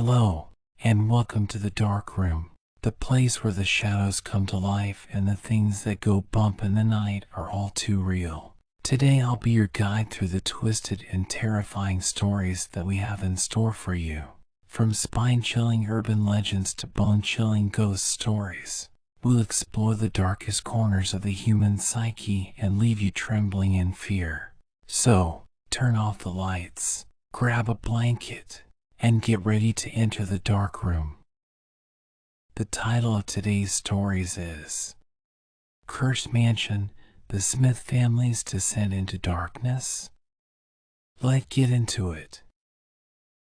Hello, and welcome to the Dark Room, the place where the shadows come to life and the things that go bump in the night are all too real. Today I'll be your guide through the twisted and terrifying stories that we have in store for you. From spine-chilling urban legends to bone-chilling ghost stories, we'll explore the darkest corners of the human psyche and leave you trembling in fear. So, turn off the lights, grab a blanket, and get ready to enter the dark room. The title of today's stories is Cursed Mansion, the Smith Family's Descent into Darkness. Let's get into it.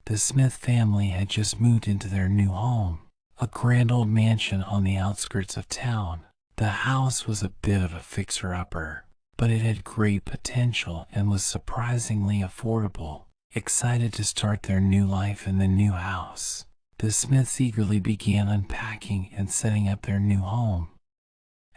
The Smith family had just moved into their new home, a grand old mansion on the outskirts of town. The house was a bit of a fixer-upper, but it had great potential and was surprisingly affordable. Excited to start their new life in the new house, the Smiths eagerly began unpacking and setting up their new home.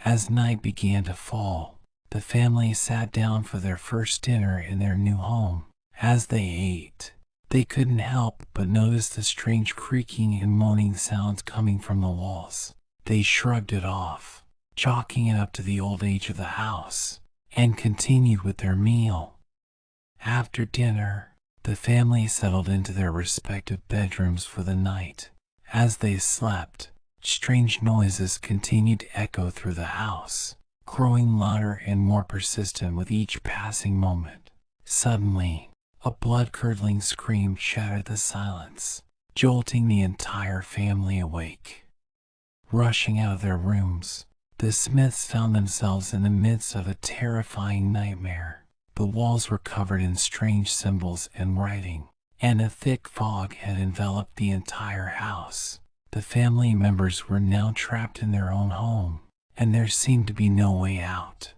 As night began to fall, the family sat down for their first dinner in their new home. As they ate, they couldn't help but notice the strange creaking and moaning sounds coming from the walls. They shrugged it off, chalking it up to the old age of the house, and continued with their meal. After dinner, the family settled into their respective bedrooms for the night. As they slept, strange noises continued to echo through the house, growing louder and more persistent with each passing moment. Suddenly, a blood-curdling scream shattered the silence, jolting the entire family awake. Rushing out of their rooms, the Smiths found themselves in the midst of a terrifying nightmare. The walls were covered in strange symbols and writing, and a thick fog had enveloped the entire house. The family members were now trapped in their own home, and there seemed to be no way out.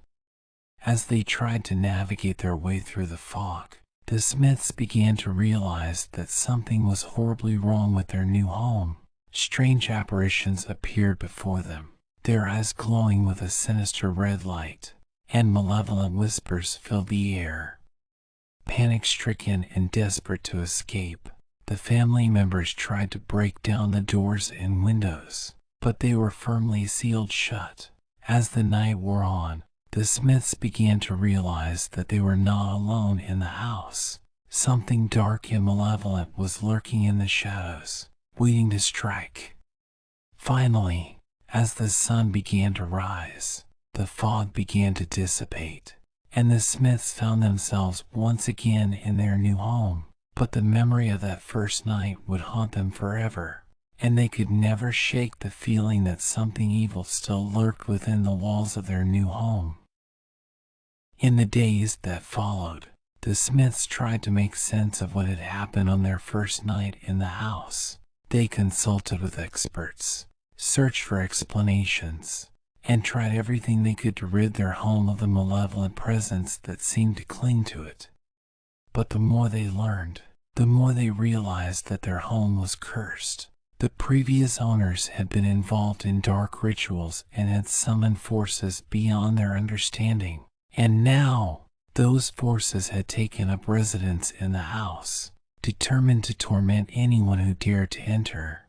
As they tried to navigate their way through the fog, the Smiths began to realize that something was horribly wrong with their new home. Strange apparitions appeared before them, their eyes glowing with a sinister red light, and malevolent whispers filled the air. Panic-stricken and desperate to escape, the family members tried to break down the doors and windows, but they were firmly sealed shut. As the night wore on, the Smiths began to realize that they were not alone in the house. Something dark and malevolent was lurking in the shadows, waiting to strike. Finally, as the sun began to rise, the fog began to dissipate, and the Smiths found themselves once again in their new home. But the memory of that first night would haunt them forever, and they could never shake the feeling that something evil still lurked within the walls of their new home. In the days that followed, the Smiths tried to make sense of what had happened on their first night in the house. They consulted with experts, searched for explanations, and tried everything they could to rid their home of the malevolent presence that seemed to cling to it. But the more they learned, the more they realized that their home was cursed. The previous owners had been involved in dark rituals and had summoned forces beyond their understanding. And now, those forces had taken up residence in the house, determined to torment anyone who dared to enter.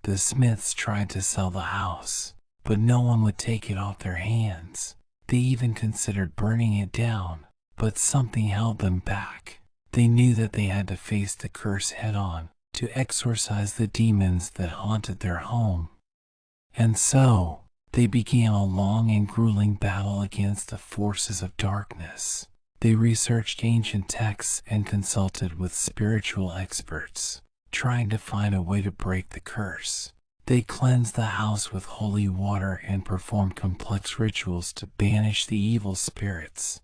The Smiths tried to sell the house, but no one would take it off their hands. They even considered burning it down, but something held them back. They knew that they had to face the curse head-on, to exorcise the demons that haunted their home. And so, they began a long and grueling battle against the forces of darkness. They researched ancient texts and consulted with spiritual experts, trying to find a way to break the curse. They cleansed the house with holy water and performed complex rituals to banish the evil spirits.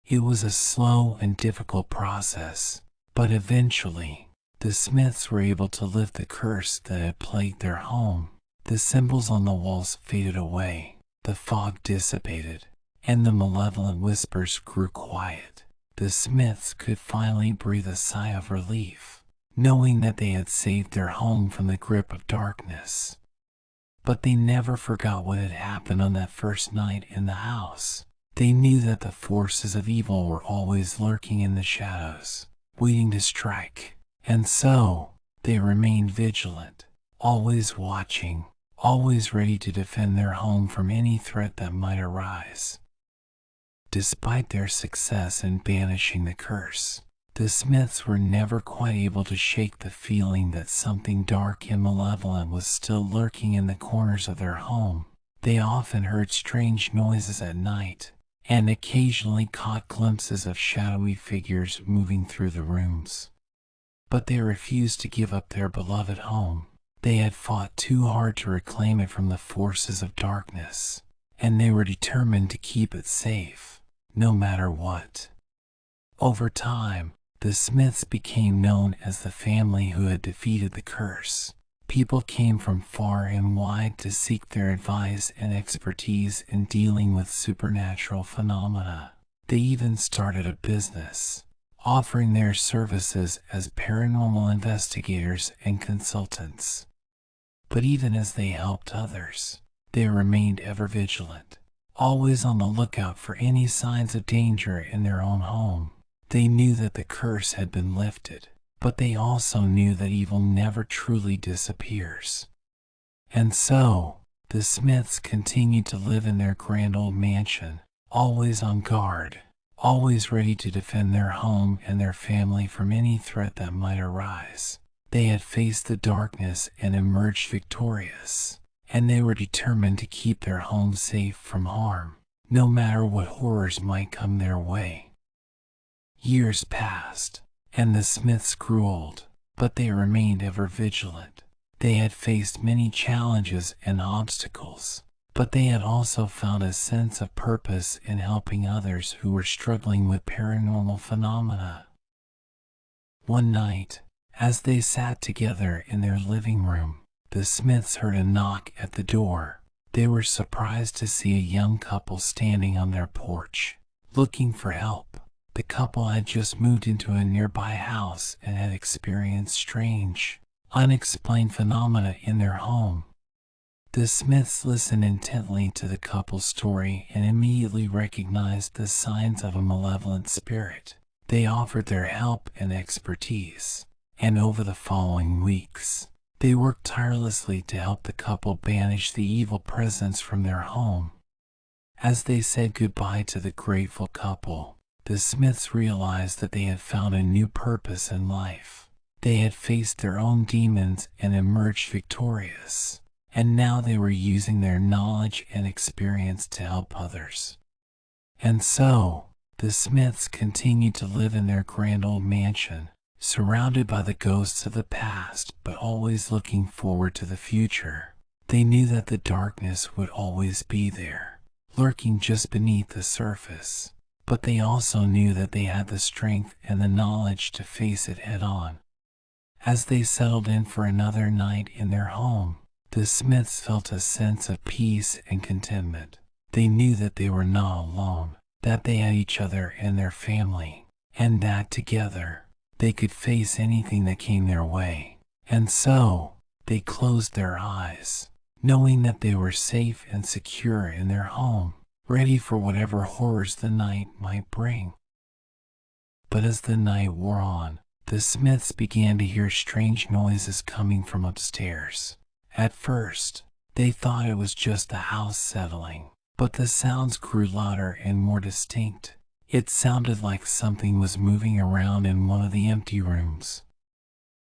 It was a slow and difficult process, but eventually, the Smiths were able to lift the curse that had plagued their home. The symbols on the walls faded away, the fog dissipated, and the malevolent whispers grew quiet. The Smiths could finally breathe a sigh of relief, knowing that they had saved their home from the grip of darkness. But they never forgot what had happened on that first night in the house. They knew that the forces of evil were always lurking in the shadows, waiting to strike. And so, They remained vigilant, always watching, always ready to defend their home from any threat that might arise. Despite their success in banishing the curse, the Smiths were never quite able to shake the feeling that something dark and malevolent was still lurking in the corners of their home. They often heard strange noises at night, and occasionally caught glimpses of shadowy figures moving through the rooms. But they refused to give up their beloved home. They had fought too hard to reclaim it from the forces of darkness, and they were determined to keep it safe, no matter what. Over time, the Smiths became known as the family who had defeated the curse. People came from far and wide to seek their advice and expertise in dealing with supernatural phenomena. They even started a business, offering their services as paranormal investigators and consultants. But even as they helped others, they remained ever vigilant, always on the lookout for any signs of danger in their own home. They knew that the curse had been lifted, but they also knew that evil never truly disappears. And so, the Smiths continued to live in their grand old mansion, always on guard, always ready to defend their home and their family from any threat that might arise. They had faced the darkness and emerged victorious, and they were determined to keep their home safe from harm, no matter what horrors might come their way. Years passed, and the Smiths grew old, but they remained ever vigilant. They had faced many challenges and obstacles, but they had also found a sense of purpose in helping others who were struggling with paranormal phenomena. One night, as they sat together in their living room, the Smiths heard a knock at the door. They were surprised to see a young couple standing on their porch, looking for help. The couple had just moved into a nearby house and had experienced strange, unexplained phenomena in their home. The Smiths listened intently to the couple's story and immediately recognized the signs of a malevolent spirit. They offered their help and expertise, and over the following weeks, they worked tirelessly to help the couple banish the evil presence from their home. As they said goodbye to the grateful couple, the Smiths realized that they had found a new purpose in life. They had faced their own demons and emerged victorious, and now they were using their knowledge and experience to help others. And so, the Smiths continued to live in their grand old mansion, surrounded by the ghosts of the past, but always looking forward to the future. They knew that the darkness would always be there, lurking just beneath the surface. But they also knew that they had the strength and the knowledge to face it head-on. As they settled in for another night in their home, the Smiths felt a sense of peace and contentment. They knew that they were not alone, that they had each other and their family, and that together, they could face anything that came their way. And so, they closed their eyes, knowing that they were safe and secure in their home, ready for whatever horrors the night might bring. But as the night wore on, the Smiths began to hear strange noises coming from upstairs. At first, they thought it was just the house settling, but the sounds grew louder and more distinct. It sounded like something was moving around in one of the empty rooms.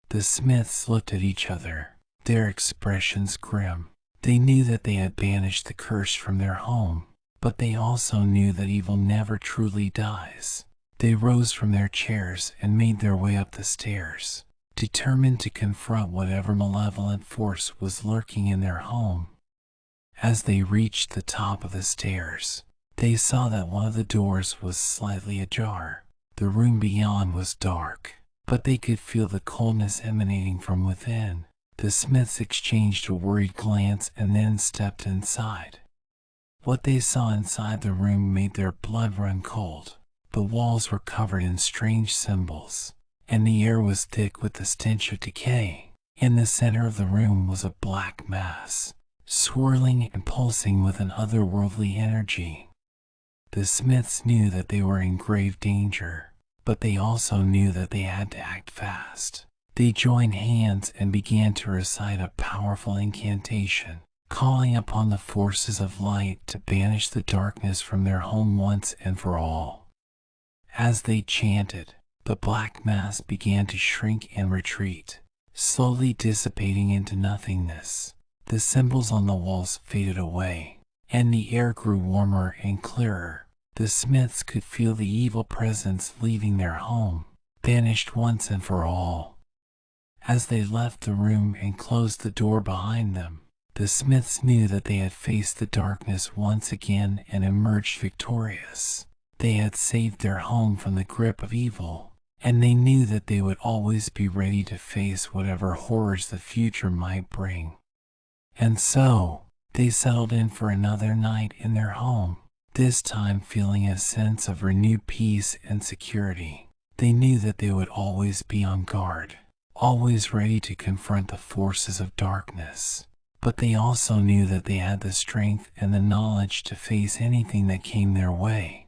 The Smiths looked at each other, their expressions grim. They knew that they had banished the curse from their home, but they also knew that evil never truly dies. They rose from their chairs and made their way up the stairs, determined to confront whatever malevolent force was lurking in their home. As they reached the top of the stairs, they saw that one of the doors was slightly ajar. The room beyond was dark, but they could feel the coldness emanating from within. The Smiths exchanged a worried glance and then stepped inside. What they saw inside the room made their blood run cold. The walls were covered in strange symbols, and the air was thick with the stench of decay. In the center of the room was a black mass, swirling and pulsing with an otherworldly energy. The Smiths knew that they were in grave danger, but they also knew that they had to act fast. They joined hands and began to recite a powerful incantation, calling upon the forces of light to banish the darkness from their home once and for all. As they chanted, the black mass began to shrink and retreat, slowly dissipating into nothingness. The symbols on the walls faded away, and the air grew warmer and clearer. The Smiths could feel the evil presence leaving their home, banished once and for all. As they left the room and closed the door behind them, the Smiths knew that they had faced the darkness once again and emerged victorious. They had saved their home from the grip of evil, and they knew that they would always be ready to face whatever horrors the future might bring. And so, they settled in for another night in their home, this time feeling a sense of renewed peace and security. They knew that they would always be on guard, always ready to confront the forces of darkness. But they also knew that they had the strength and the knowledge to face anything that came their way.